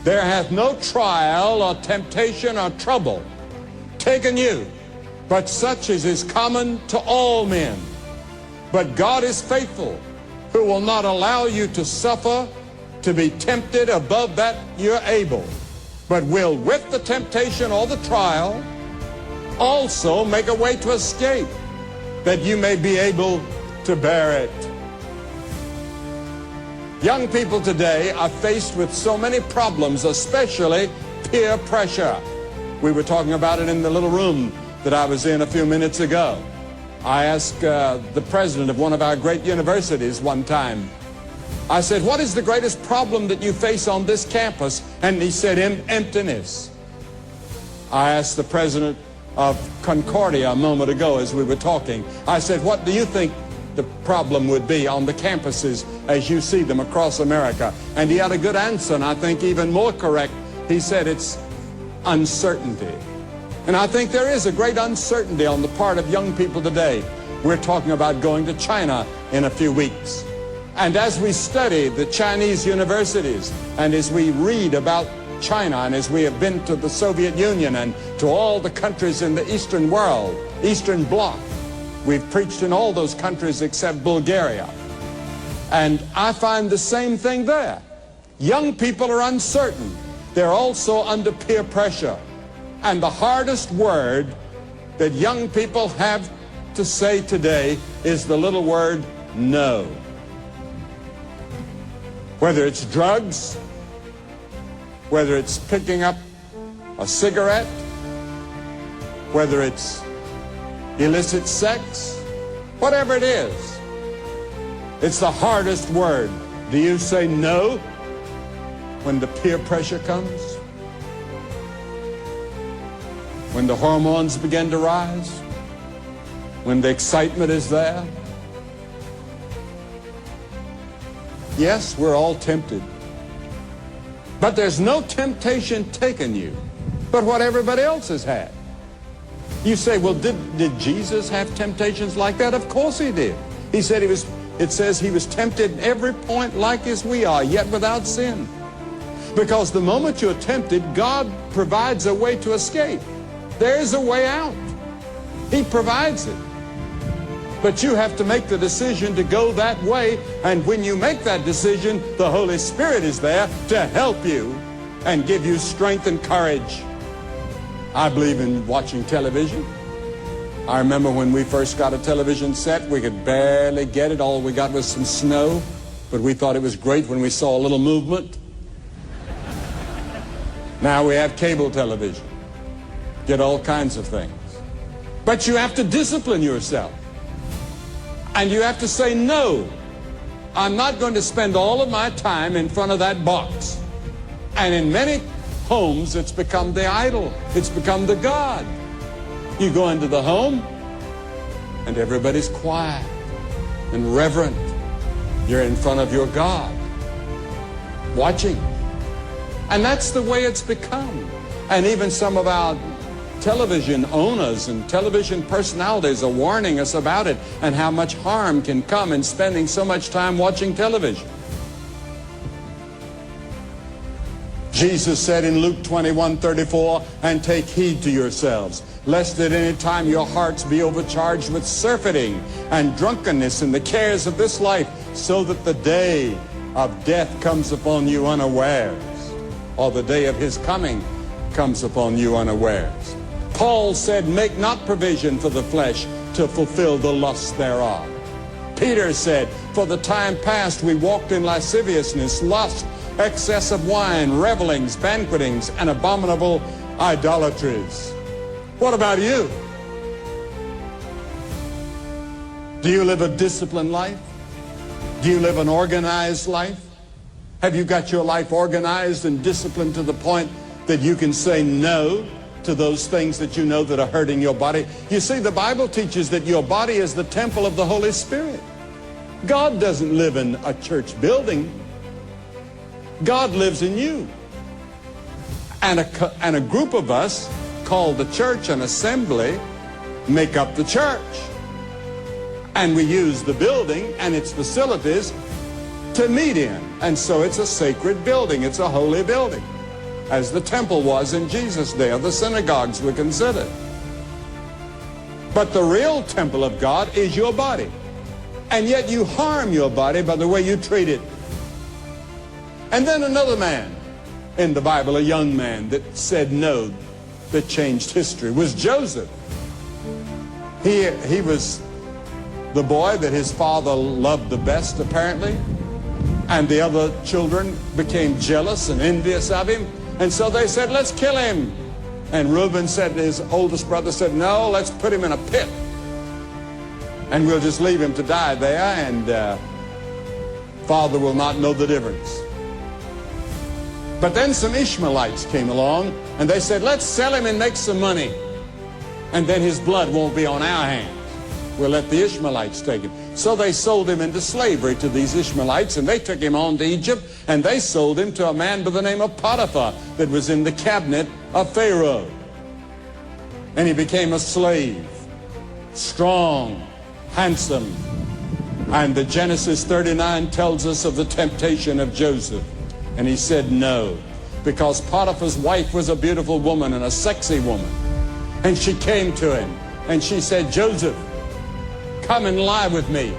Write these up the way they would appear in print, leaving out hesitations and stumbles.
There hath no trial or temptation or trouble taken you, but such as is common to all men. But God is faithful, who will not allow you to suffer to be tempted above that you're able, but will with the temptation or the trial also make a way to escape, that you may be able to bear it. Young people today are faced with so many problems, especially peer pressure. We were talking about it in the little room that I was in a few minutes ago. I asked the president of one of our great universities one time, I said, what is the greatest problem that you face on this campus? And he said, emptiness. I asked the president of Concordia a moment ago as we were talking, I said, what do you think the problem would be on the campuses as you see them across America? And he had a good answer, and I think even more correct. He said it's uncertainty. And I think there is a great uncertainty on the part of young people today. We're talking about going to China in a few weeks. And as we study the Chinese universities, and as we read about China, and as we have been to the Soviet Union and to all the countries in the Eastern world, Eastern Bloc, we've preached in all those countries except Bulgaria. And I find the same thing there. Young people are uncertain. They're also under peer pressure. And the hardest word that young people have to say today is the little word no. Whether it's drugs, whether it's picking up a cigarette, whether it's illicit sex, whatever it is, it's the hardest word. Do you say no when the peer pressure comes? When the hormones begin to rise? When the excitement is there? Yes, we're all tempted. But there's no temptation taken you but what everybody else has had. You say, well, did Jesus have temptations like that? Of course he did. He said it says he was tempted in every point like as we are, yet without sin. Because the moment you're tempted, God provides a way to escape. There's a way out. He provides it. But you have to make the decision to go that way, and when you make that decision, the Holy Spirit is there to help you and give you strength and courage. I believe in watching television. I remember when we first got a television set, we could barely get it. All we got was some snow, but we thought it was great when we saw a little movement. Now we have cable television. Get all kinds of things. But you have to discipline yourself. And you have to say, no, I'm not going to spend all of my time in front of that box. And in many homes, it's become the idol. It's become the God. You go into the home, and everybody's quiet and reverent. You're in front of your God, watching. And that's the way it's become. And even some of our television owners and television personalities are warning us about it and how much harm can come in spending so much time watching television. Jesus said in Luke 21:34, and take heed to yourselves, lest at any time your hearts be overcharged with surfeiting and drunkenness and the cares of this life, so that the day of death comes upon you unawares, or the day of his coming comes upon you unawares. Paul said, make not provision for the flesh to fulfill the lusts thereof. Peter said, for the time past we walked in lasciviousness, lust, excess of wine, revelings, banquetings, and abominable idolatries. What about you? Do you live a disciplined life? Do you live an organized life? Have you got your life organized and disciplined to the point that you can say no to those things that you know that are hurting your body? You see, the Bible teaches that your body is the temple of the Holy Spirit. God doesn't live in a church building. God lives in you. And a group of us called the church, an assembly, make up the church. And we use the building and its facilities to meet in. And so it's a sacred building. It's a holy building. as the temple was in Jesus' day, or the synagogues were considered. But the real temple of God is your body. And yet you harm your body by the way you treat it. And then another man in the Bible, a young man that said no, that changed history, was Joseph. He was the boy that his father loved the best, apparently. And the other children became jealous and envious of him. And so they said, let's kill him. And Reuben said, his oldest brother said, no, let's put him in a pit. And we'll just leave him to die there, and Father will not know the difference. But then some Ishmaelites came along, and they said, let's sell him and make some money. And then his blood won't be on our hands. We'll let the Ishmaelites take him. So they sold him into slavery to these Ishmaelites, and they took him on to Egypt, and they sold him to a man by the name of Potiphar that was in the cabinet of Pharaoh. And he became a slave, strong, handsome. And the Genesis 39 tells us of the temptation of Joseph. And he said no, because Potiphar's wife was a beautiful woman and a sexy woman. And she came to him and she said, Joseph, come and lie with me.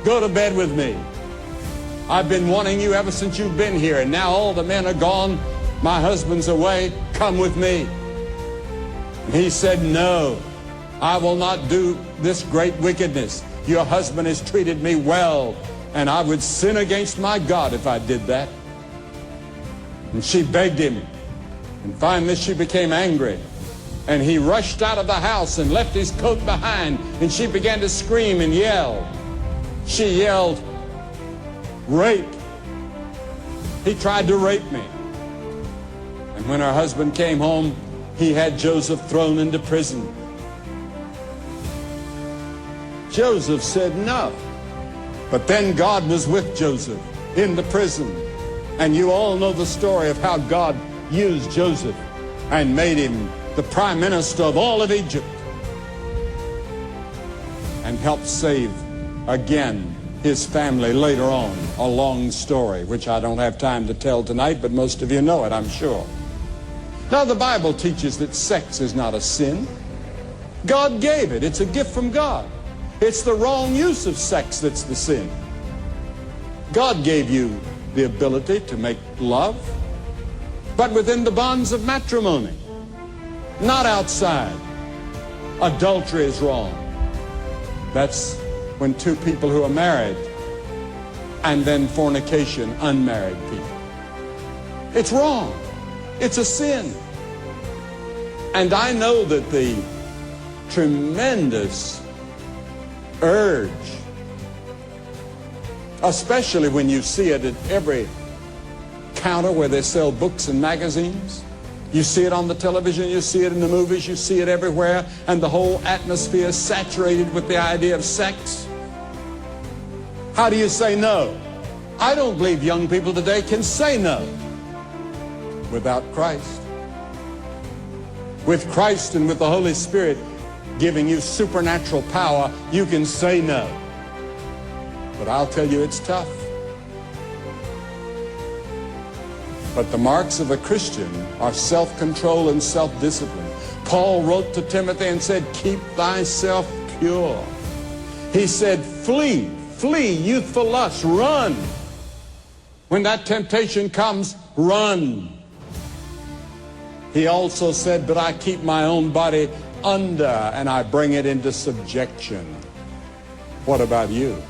Go to bed with me. I've been wanting you ever since you've been here, and now all the men are gone. My husband's away. Come with me. And he said, no, I will not do this great wickedness. Your husband has treated me well, and I would sin against my God if I did that. And she begged him, and finally she became angry. And he rushed out of the house and left his coat behind, and she began to scream and yell. She yelled, rape. He tried to rape me. And when her husband came home, he had Joseph thrown into prison. Joseph said no. But then God was with Joseph in the prison. And you all know the story of how God used Joseph and made him the prime minister of all of Egypt, and helped save again his family later on. A long story which I don't have time to tell tonight, but most of you know it, I'm sure. Now the Bible teaches that sex is not a sin. God gave it. It's a gift from God. It's the wrong use of sex that's the sin. God gave you the ability to make love, but within the bonds of matrimony, not outside. Adultery is wrong. That's when two people who are married, and then fornication, unmarried people. It's wrong. It's a sin. And I know that the tremendous urge, especially when you see it at every counter where they sell books and magazines. You see it on the television, you see it in the movies, you see it everywhere, and the whole atmosphere is saturated with the idea of sex. How do you say no? I don't believe young people today can say no without Christ. With Christ and with the Holy Spirit giving you supernatural power, you can say no. But I'll tell you, it's tough. But the marks of a Christian are self-control and self-discipline. Paul wrote to Timothy and said, keep thyself pure. He said, flee youthful lust, run. When that temptation comes, run. He also said, but I keep my own body under and I bring it into subjection. What about you?